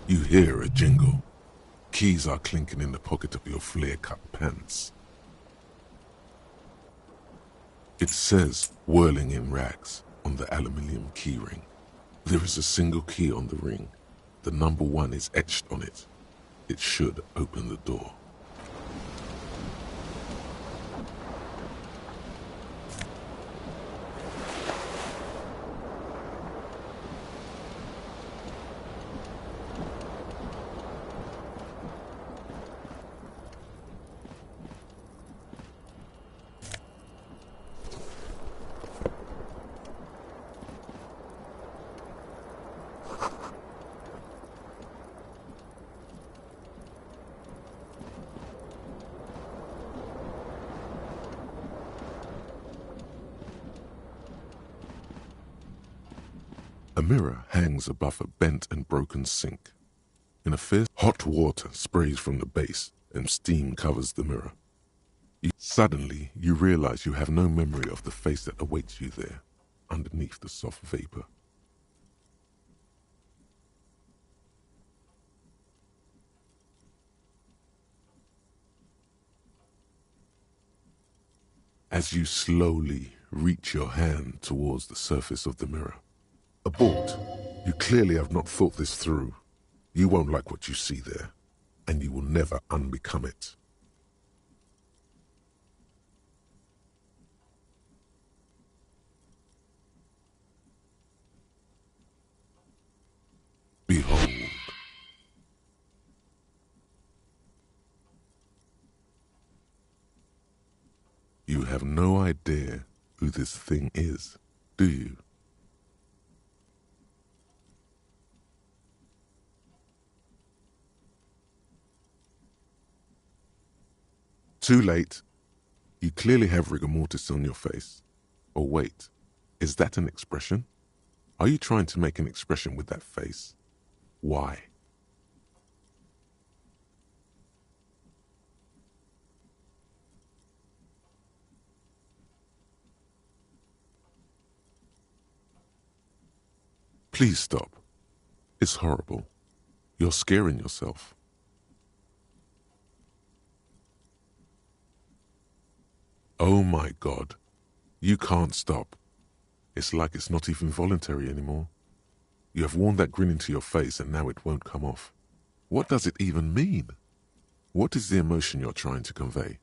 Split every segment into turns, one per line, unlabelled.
You hear a jingle. Keys are clinking in the pocket of your flare-cut pants. It says "whirling in rags" on the aluminium keyring. There is a single key on the ring. The number 1 is etched on it. It should open the door. A mirror hangs above a bent and broken sink. In a fierce, hot water sprays from the base and steam covers the mirror. Suddenly, you realize you have no memory of the face that awaits you there, underneath the soft vapor. As you slowly reach your hand towards the surface of the mirror. Abort. You clearly have not thought this through. You won't like what you see there, and you will never unbecome it. Behold. You have no idea who this thing is, do you? Too late. You clearly have rigor mortis on your face. Or wait, is that an expression? Are you trying to make an expression with that face? Why? Please stop. It's horrible. You're scaring yourself. Oh my God. You can't stop. It's like it's not even voluntary anymore. You have worn that grin into your face and now it won't come off. What does it even mean? What is the emotion you're trying to convey?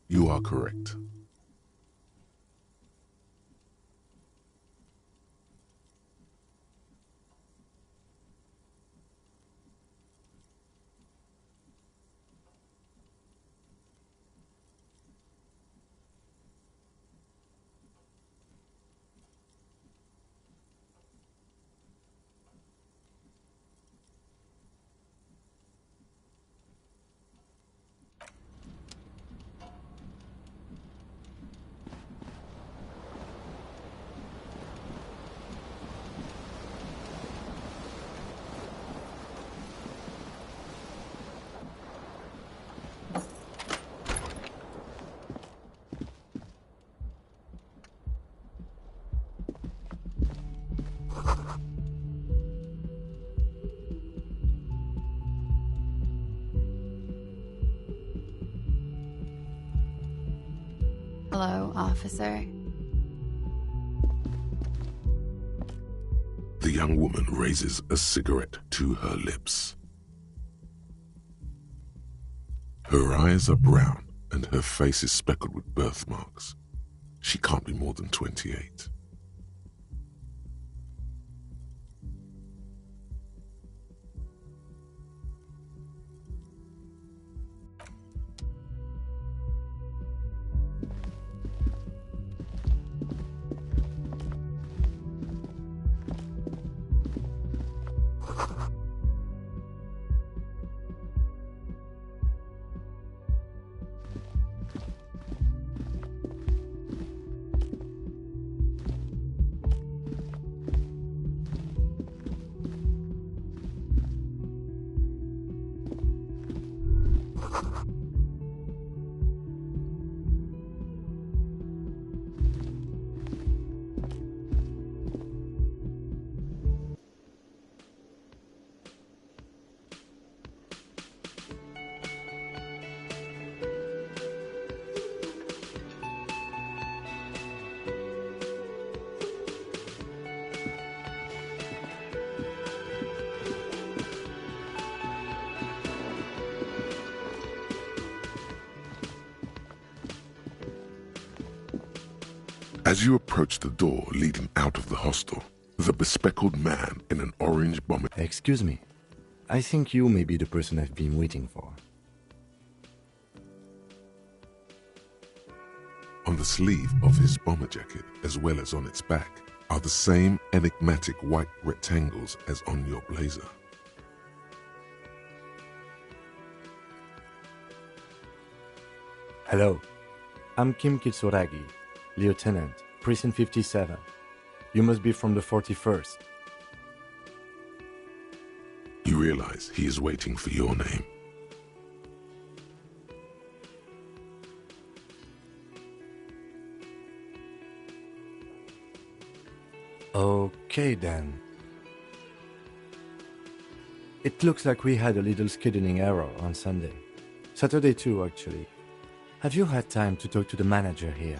You are correct.
Hello, officer.
The young woman raises a cigarette to her lips. Her eyes are brown and her face is speckled with birthmarks. She can't be more than 28. As you approach the door leading out of the hostel, the bespectacled man in an orange bomber...
Excuse me. I think you may be the person I've been waiting for.
On the sleeve of his bomber jacket, as well as on its back, are the same enigmatic white rectangles as on your blazer.
Hello. I'm Kim Kitsuragi, Lieutenant, Precinct 57. You must be from the 41st.
You realize he is waiting for your name.
Okay then. It looks like we had a little scheduling error on Sunday. Saturday too, actually. Have you had time to talk to the manager here?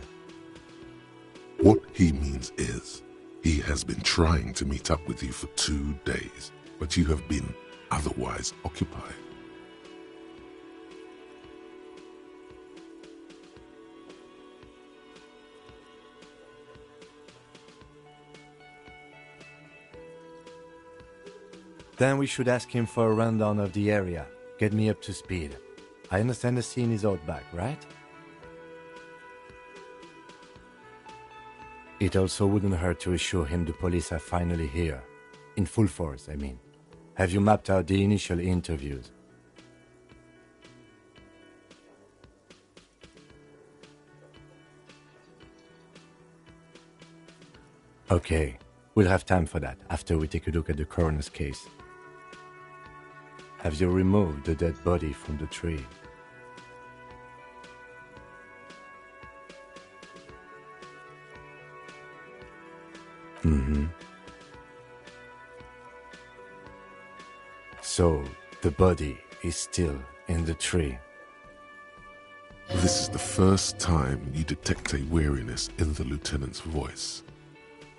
What he means is, he has been trying to meet up with you for 2 days, but you have been otherwise occupied.
Then we should ask him for a rundown of the area. Get me up to speed. I understand the scene is out back, right? It also wouldn't hurt to assure him the police are finally here. In full force, I mean. Have you mapped out the initial interviews? Okay, we'll have time for that after we take a look at the coroner's case. Have you removed the dead body from the tree? So, the body is still in the tree.
This is the first time you detect a weariness in the lieutenant's voice.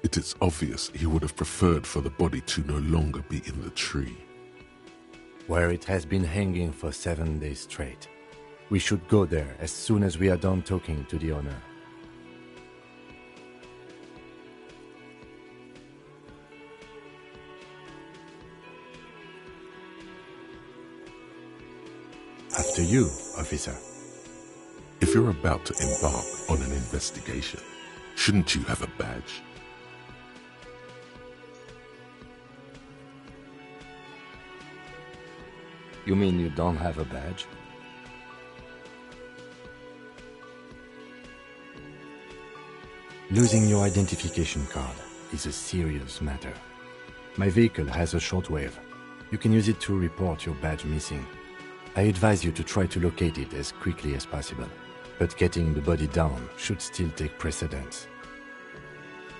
It is obvious he would have preferred for the body to no longer be in the tree.
Where it has been hanging for 7 days straight. We should go there as soon as we are done talking to the owner. After you, officer.
If you're about to embark on an investigation, shouldn't you have a badge?
You mean you don't have a badge? Losing your identification card is a serious matter. My vehicle has a shortwave. You can use it to report your badge missing. I advise you to try to locate it as quickly as possible, but getting the body down should still take precedence.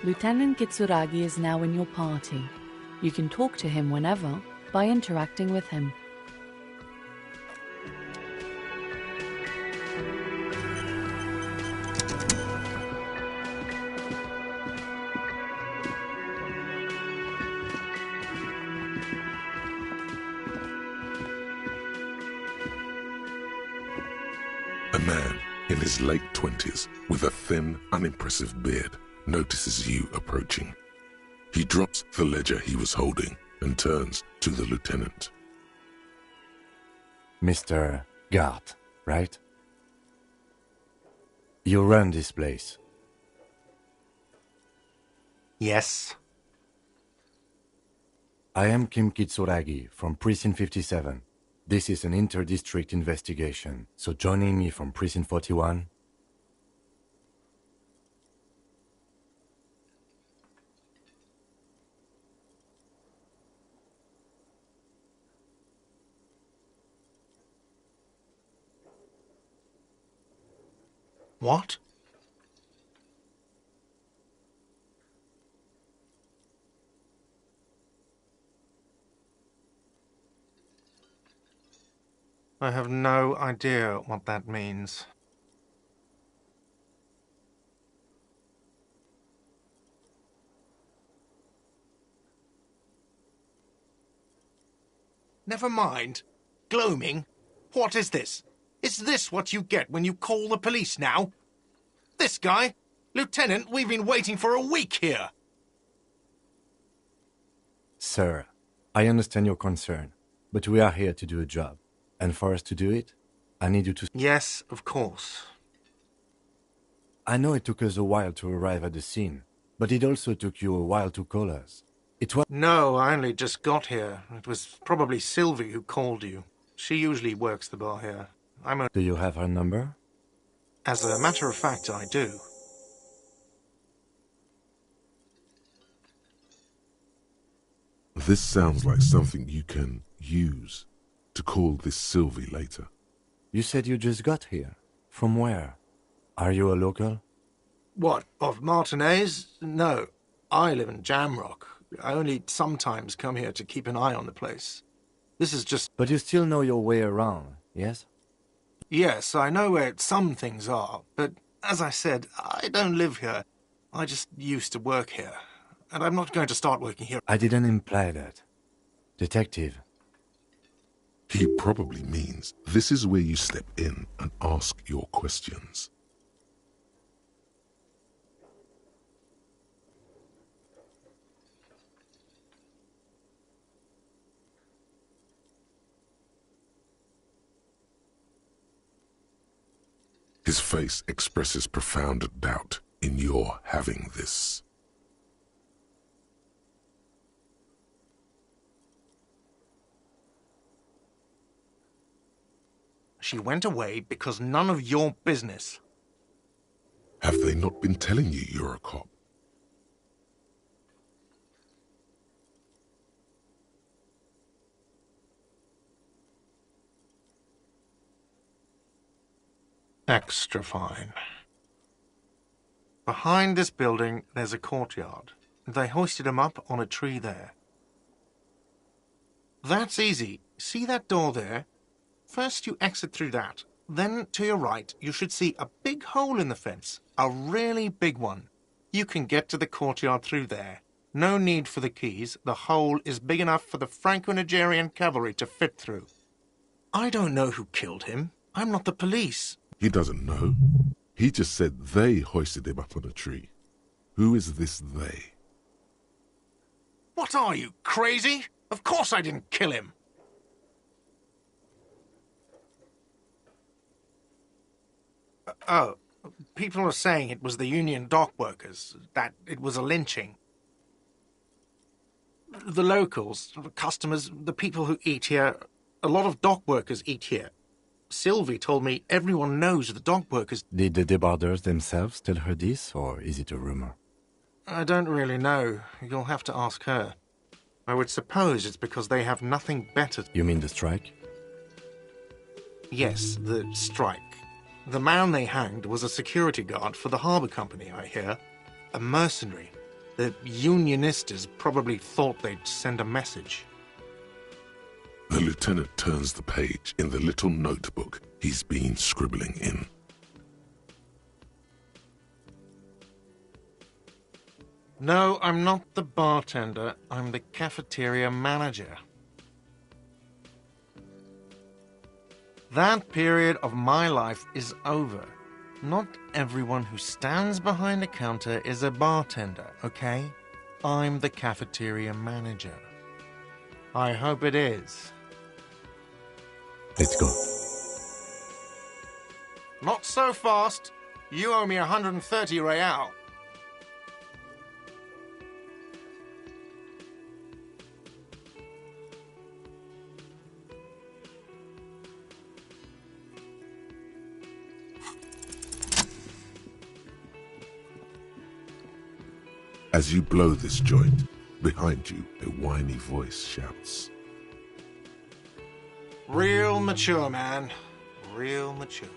Lieutenant Kitsuragi is now in your party. You can talk to him whenever by interacting with him.
A man in his late 20s with a thin, unimpressive beard notices you approaching. He drops the ledger he was holding and turns to the lieutenant.
Mr. Gart, right? You run this place.
Yes.
I am Kim Kitsuragi from Precinct 57. This is an inter-district investigation, so joining me from Precinct 41...
What? I have no idea what that means. Never mind. Gloaming? What is this? Is this what you get when you call the police now? This guy? Lieutenant, we've been waiting for a week here.
Sir, I understand your concern, but we are here to do a job. And for us to do it, I need you to...
Yes, of course.
I know it took us a while to arrive at the scene, but it also took you a while to call us. It was...
No, I only just got here. It was probably Sylvie who called you. She usually works the bar here.
Do you have her number?
As a matter of fact, I do.
This sounds like something you can use to call this Sylvie later.
You said you just got here. From where? Are you a local?
What, of Martinez? No, I live in Jamrock. I only sometimes come here to keep an eye on the place. This is just...
But you still know your way around, yes?
Yes, I know where some things are, but as I said, I don't live here. I just used to work here, and I'm not going to start working here.
I didn't imply that. Detective.
He probably means this is where you step in and ask your questions. His face expresses profound doubt in your having this.
She went away because none of your business.
Have they not been telling you you're a cop?
Extra fine. Behind this building, there's a courtyard. They hoisted him up on a tree there. That's easy. See that door there? First you exit through that. Then, to your right, you should see a big hole in the fence. A really big one. You can get to the courtyard through there. No need for the keys. The hole is big enough for the Franco-Nigerian cavalry to fit through. I don't know who killed him. I'm not the police.
He doesn't know. He just said they hoisted him up on a tree. Who is this they?
What are you, crazy? Of course I didn't kill him. Oh, people are saying it was the union dock workers, that it was a lynching. The locals, the customers, the people who eat here, a lot of dock workers eat here. Sylvie told me everyone knows the dock workers.
Did the debarders themselves tell her this, or is it a rumor?
I don't really know. You'll have to ask her. I would suppose it's because they have nothing better.
You mean the strike?
Yes, the strike. The man they hanged was a security guard for the harbour company, I hear. A mercenary. The Unionistas probably thought they'd send a message.
The lieutenant turns the page in the little notebook he's been scribbling in.
No, I'm not the bartender. I'm the cafeteria manager. That period of my life is over. Not everyone who stands behind a counter is a bartender, okay? I'm the cafeteria manager. I hope it is.
Let's go.
Not so fast. You owe me 130 real.
As you blow this joint, behind you a whiny voice shouts.
Real mature, man. Real mature.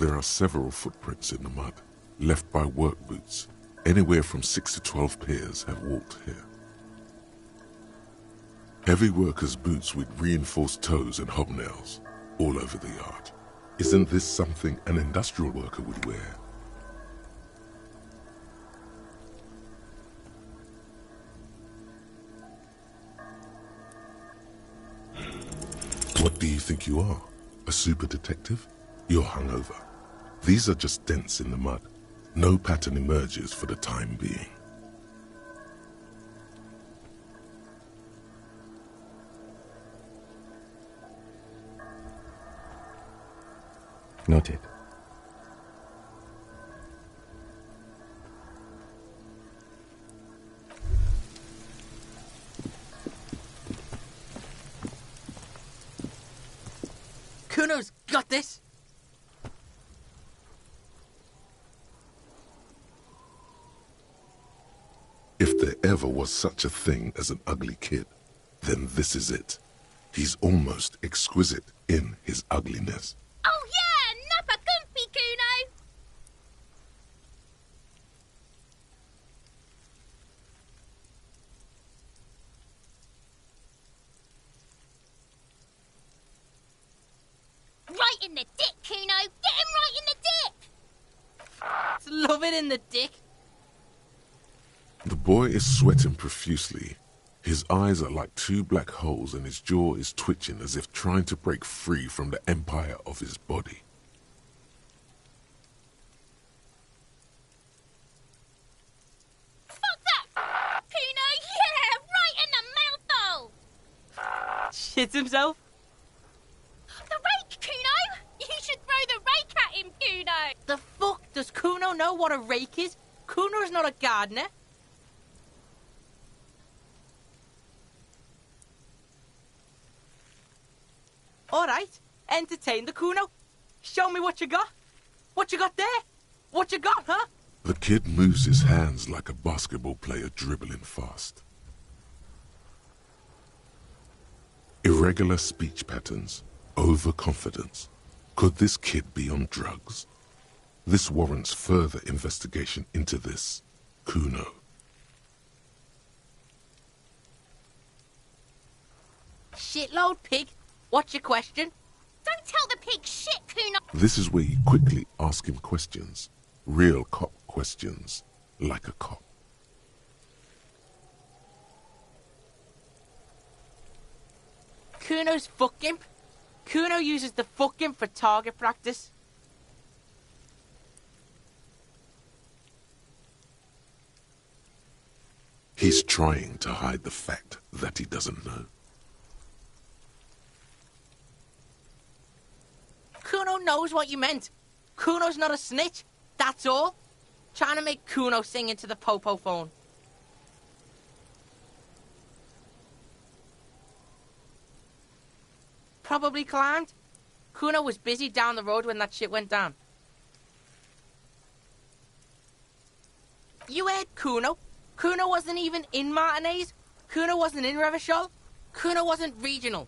There are several footprints in the mud, left by work boots. Anywhere from 6 to 12 pairs have walked here. Heavy workers' boots with reinforced toes and hobnails all over the yard. Isn't this something an industrial worker would wear? What do you think you are? A super detective? You're hungover. These are just dents in the mud. No pattern emerges for the time being.
Noted.
Kuno's got this.
If there ever was such a thing as an ugly kid, then this is it. He's almost exquisite in his ugliness.
Oh yeah, nappa comfy, Kuno! Right in the dick, Kuno! Get him right in the dick!
Love it in the dick.
The boy is sweating profusely. His eyes are like two black holes and his jaw is twitching as if trying to break free from the empire of his body.
Fuck that! Kuno, yeah! Right in the mouthhole!
Shits himself.
The rake, Kuno! You should throw the rake at him, Kuno!
The fuck? Does Kuno know what a rake is? Kuno's not a gardener. Alright, entertain the Kuno. Show me what you got. What you got there? What you got, huh?
The kid moves his hands like a basketball player dribbling fast. Irregular speech patterns, overconfidence. Could this kid be on drugs? This warrants further investigation into this Kuno.
Shitload pig. What's your question?
Don't tell the pig shit, Kuno!
This is where you quickly ask him questions. Real cop questions, like a cop.
Kuno's fuck imp. Kuno uses the fuck imp for target practice.
He's trying to hide the fact that he doesn't know.
Kuno knows what you meant. Kuno's not a snitch, that's all. Trying to make Kuno sing into the popo phone. Probably climbed. Kuno was busy down the road when that shit went down. You heard Kuno. Kuno wasn't even in Martinez. Kuno wasn't in Revachol. Kuno wasn't regional.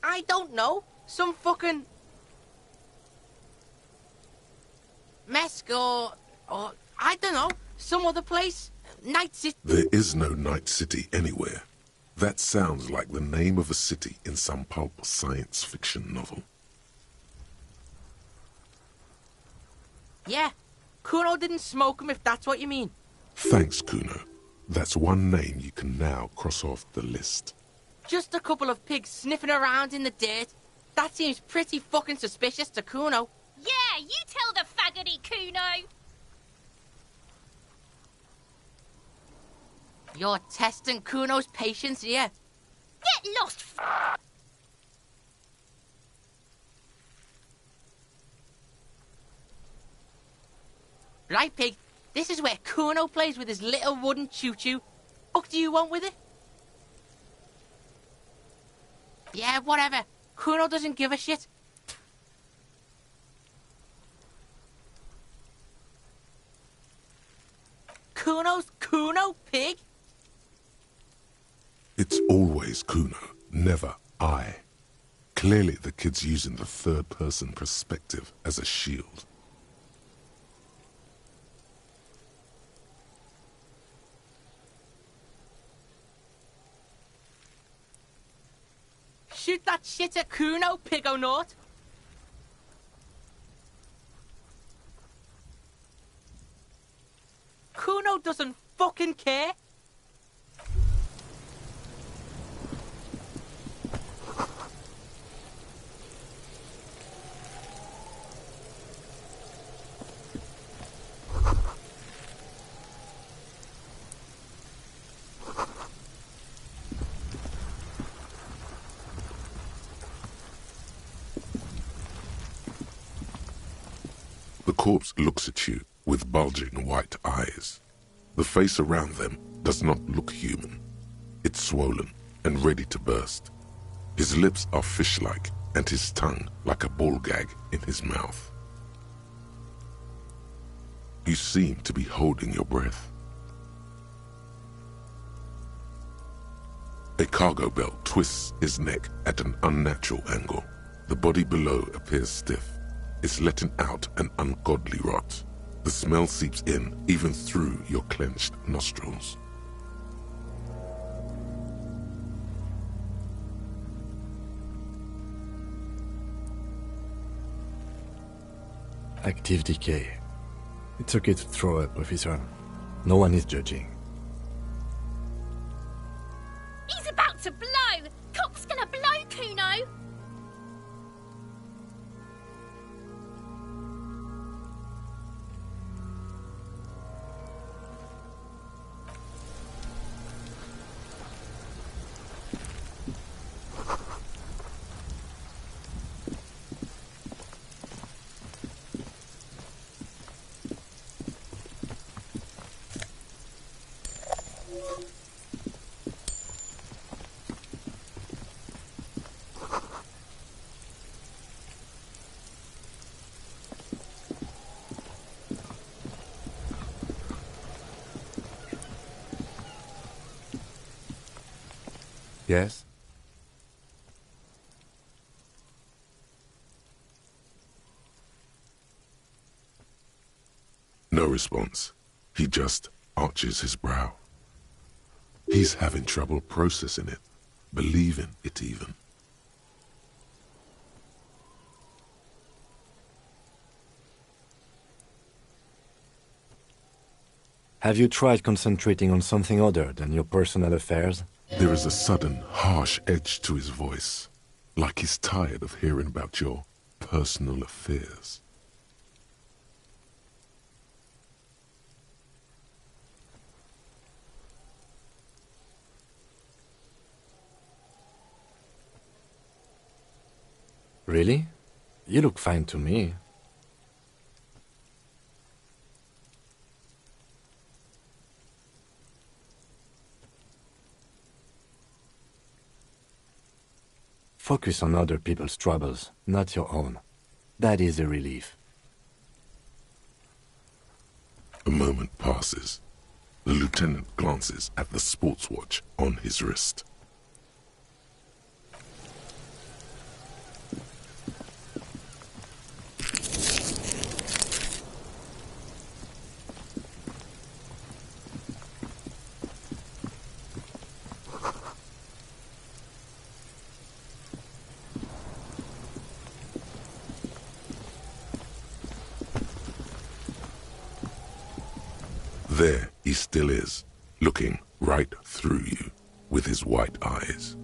I don't know. Some fucking... Mesk or I don't know. Some other place. Night City.
There is no Night City anywhere. That sounds like the name of a city in some pulp science fiction novel.
Yeah. Kuno didn't smoke him if that's what you mean.
Thanks, Kuno. That's one name you can now cross off the list.
Just a couple of pigs sniffing around in the dirt. That seems pretty fucking suspicious to Kuno.
Yeah, you tell the faggoty, Kuno!
You're testing Kuno's patience here.
Get lost,
Right, pig. This is where Kuno plays with his little wooden choo-choo. What do you want with it? Yeah, whatever. Kuno doesn't give a shit. Kuno's Kuno, pig?
It's always Kuno, never I. Clearly the kid's using the third-person perspective as a shield.
Shoot that shit at Kuno, Pigonaut! Kuno doesn't fucking care!
The corpse looks at you with bulging white eyes. The face around them does not look human. It's swollen and ready to burst. His lips are fish-like and his tongue like a ball gag in his mouth. You seem to be holding your breath. A cargo belt twists his neck at an unnatural angle. The body below appears stiff. It's letting out an ungodly rot. The smell seeps in even through your clenched nostrils.
Active decay. It's okay to throw up, officer. No one is judging.
He's about to blow! Cop's gonna blow, Kuno!
Yes?
No response. He just arches his brow. He's having trouble processing it, believing it even.
Have you tried concentrating on something other than your personal affairs?
There is a sudden, harsh edge to his voice, like he's tired of hearing about your personal affairs.
Really? You look fine to me. Focus on other people's troubles, not your own. That is a relief.
A moment passes. The lieutenant glances at the sports watch on his wrist. There he still is, looking right through you with his white eyes.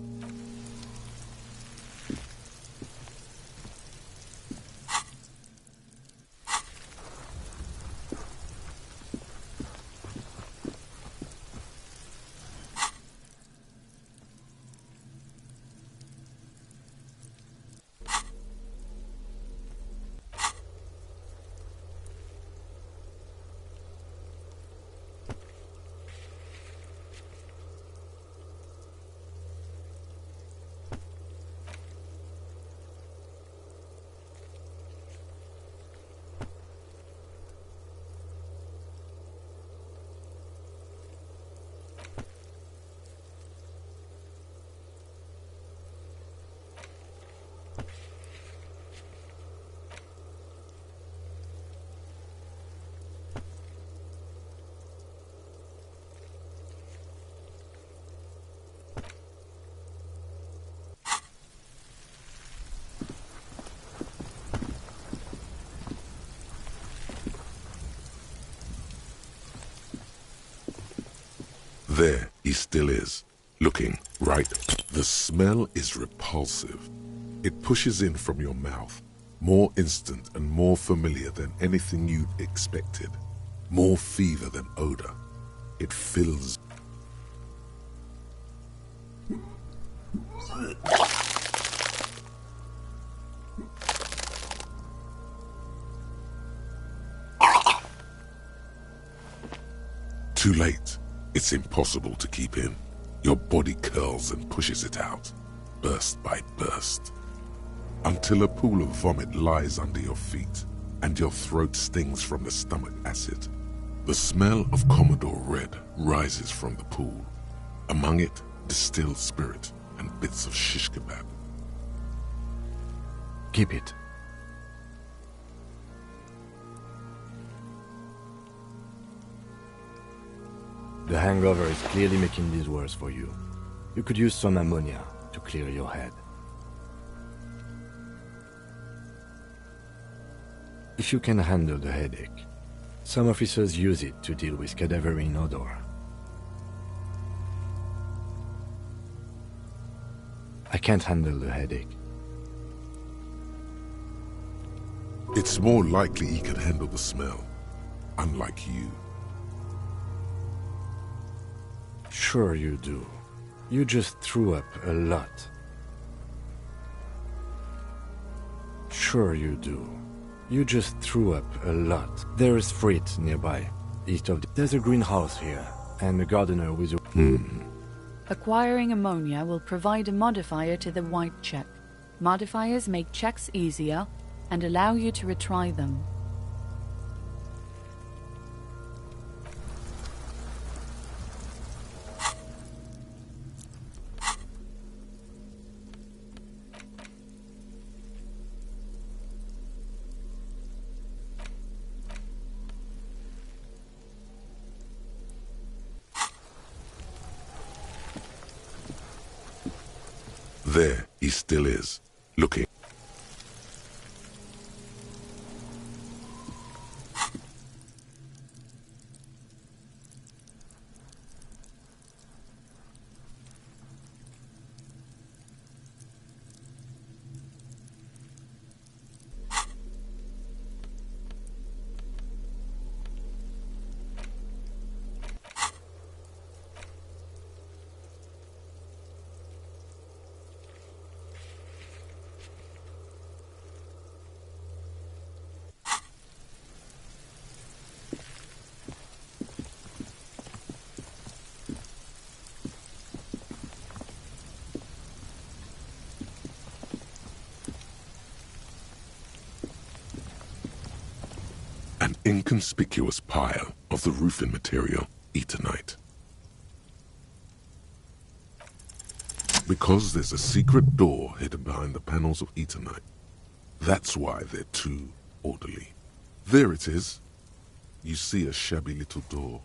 There he still is, looking right. The smell is repulsive. It pushes in from your mouth, more instant and more familiar than anything you'd expected, more fever than odor. It fills. Too late. It's impossible to keep in. Your body curls and pushes it out, burst by burst, until a pool of vomit lies under your feet and your throat stings from the stomach acid. The smell of Commodore Red rises from the pool. Among it, distilled spirit and bits of shish kebab.
Keep it. The hangover is clearly making this worse for you. You could use some ammonia to clear your head. If you can handle the headache, some officers use it to deal with cadaverine odor. I can't handle the headache.
It's more likely he can handle the smell, unlike you.
Sure you do. You just threw up a lot. Sure you do. You just threw up a lot. There is freight nearby, east of There's a greenhouse here, and a gardener with a...
Acquiring ammonia will provide a modifier to the white check. Modifiers make checks easier and allow you to retry them.
There he still is, looking. An inconspicuous pile of the roofing material, Eternite. Because there's a secret door hidden behind the panels of Eternite. That's why they're too orderly. There it is. You see a shabby little door.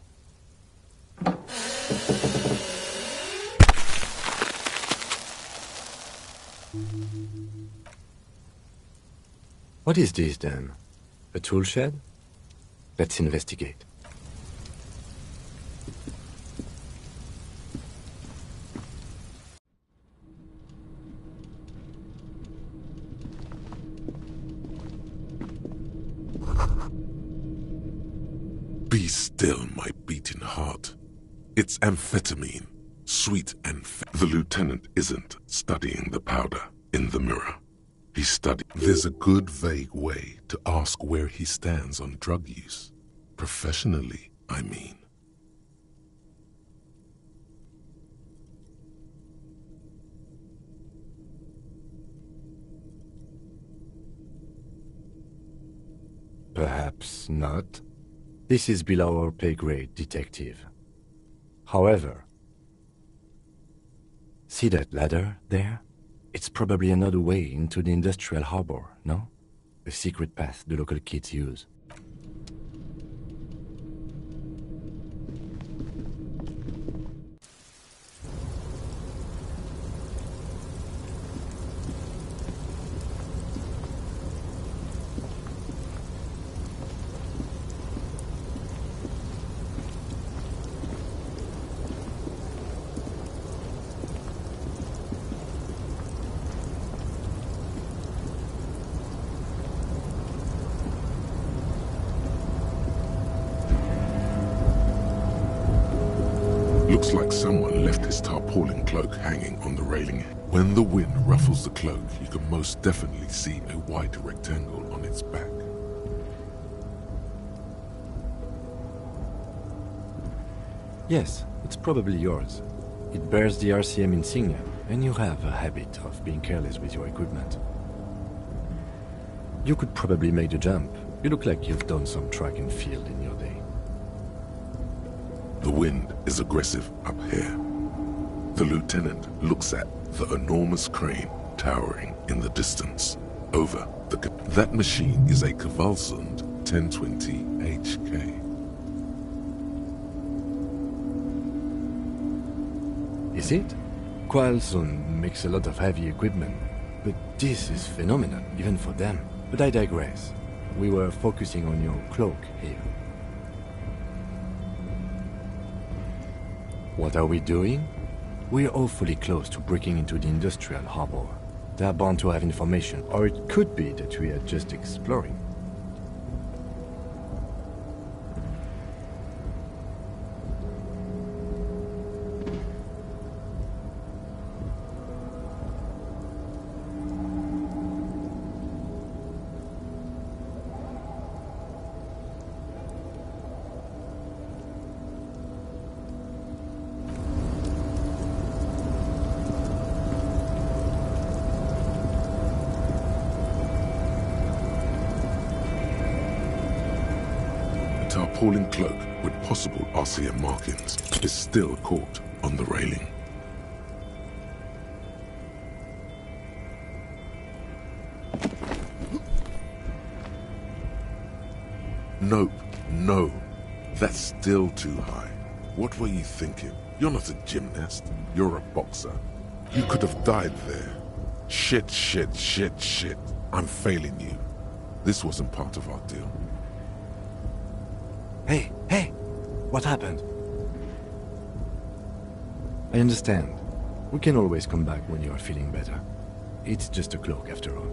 What is this then? A tool shed? Let's investigate.
Be still, my beating heart. It's amphetamine, sweet and The lieutenant isn't studying the powder in the mirror. He's studying. There's a good vague way to ask where he stands on drug use. Professionally, I mean.
Perhaps not. This is below our pay grade, detective. However, see that ladder there? It's probably another way into the industrial harbor, no? A secret path the local kids use.
looks like someone left his tarpaulin cloak hanging on the railing. When the wind ruffles the cloak, you can most definitely see a white rectangle on its back.
Yes, it's probably yours. It bears the RCM insignia, and you have a habit of being careless with your equipment. You could probably make the jump. You look like you've done some track and field in your day.
The wind is aggressive up here. The lieutenant looks at the enormous crane towering in the distance. Over that machine is a Kvalsund 1020 HK.
Is it? Kvalsund makes a lot of heavy equipment, but this is phenomenal, even for them. But I digress. We were focusing on your cloak here. What are we doing? We're awfully close to breaking into the industrial harbor. They are bound to have information, or it could be that we are just exploring.
Tarpaulin cloak with possible RCM markings is still caught on the railing. Nope, no. That's still too high. What were you thinking? You're not a gymnast. You're a boxer. You could have died there. Shit, shit, shit, shit. I'm failing you. This wasn't part of our deal.
Hey! What happened? I understand. We can always come back when you are feeling better. It's just a cloak after all.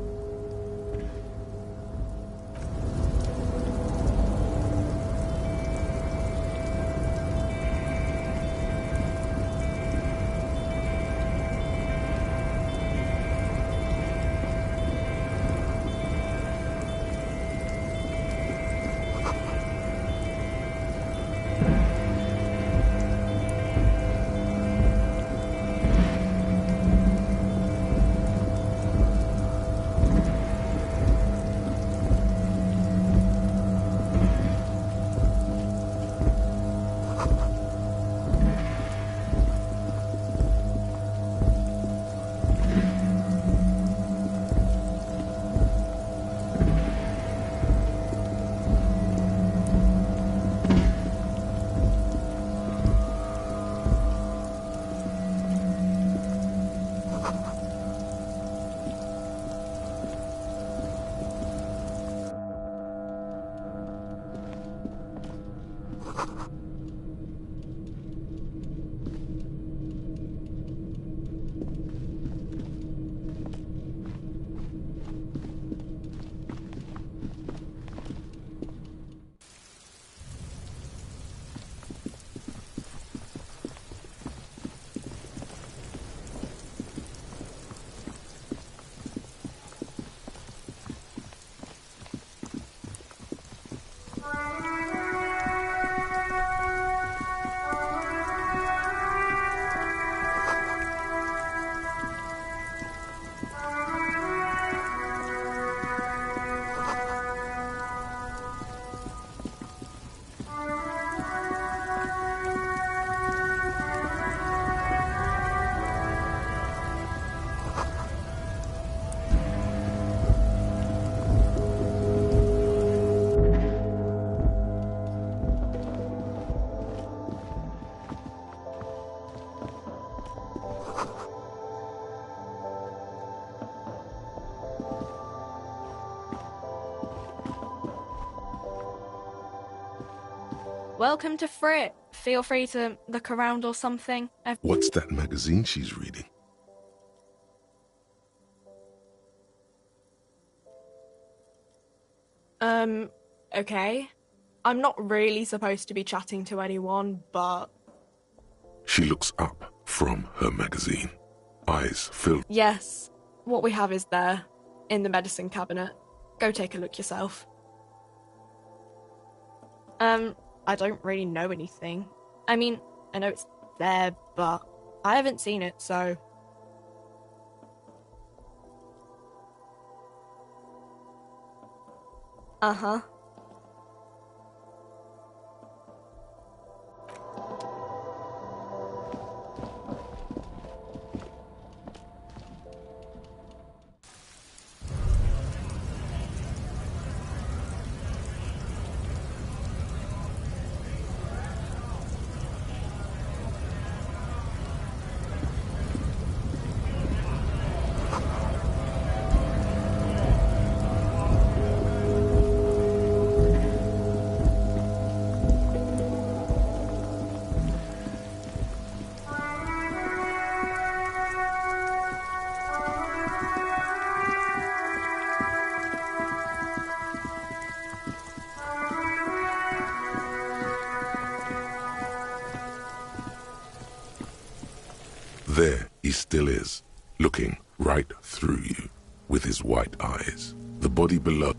Welcome to Frit. Feel free to look around or something.
What's that magazine she's reading?
Okay. I'm not really supposed to be chatting to anyone, but...
She looks up from her magazine, eyes filled.
Yes, what we have is there, in the medicine cabinet. Go take a look yourself. I don't really know anything. I mean, I know it's there, but I haven't seen it, so... Uh-huh.
There he still is, looking right through you with his white eyes. The body below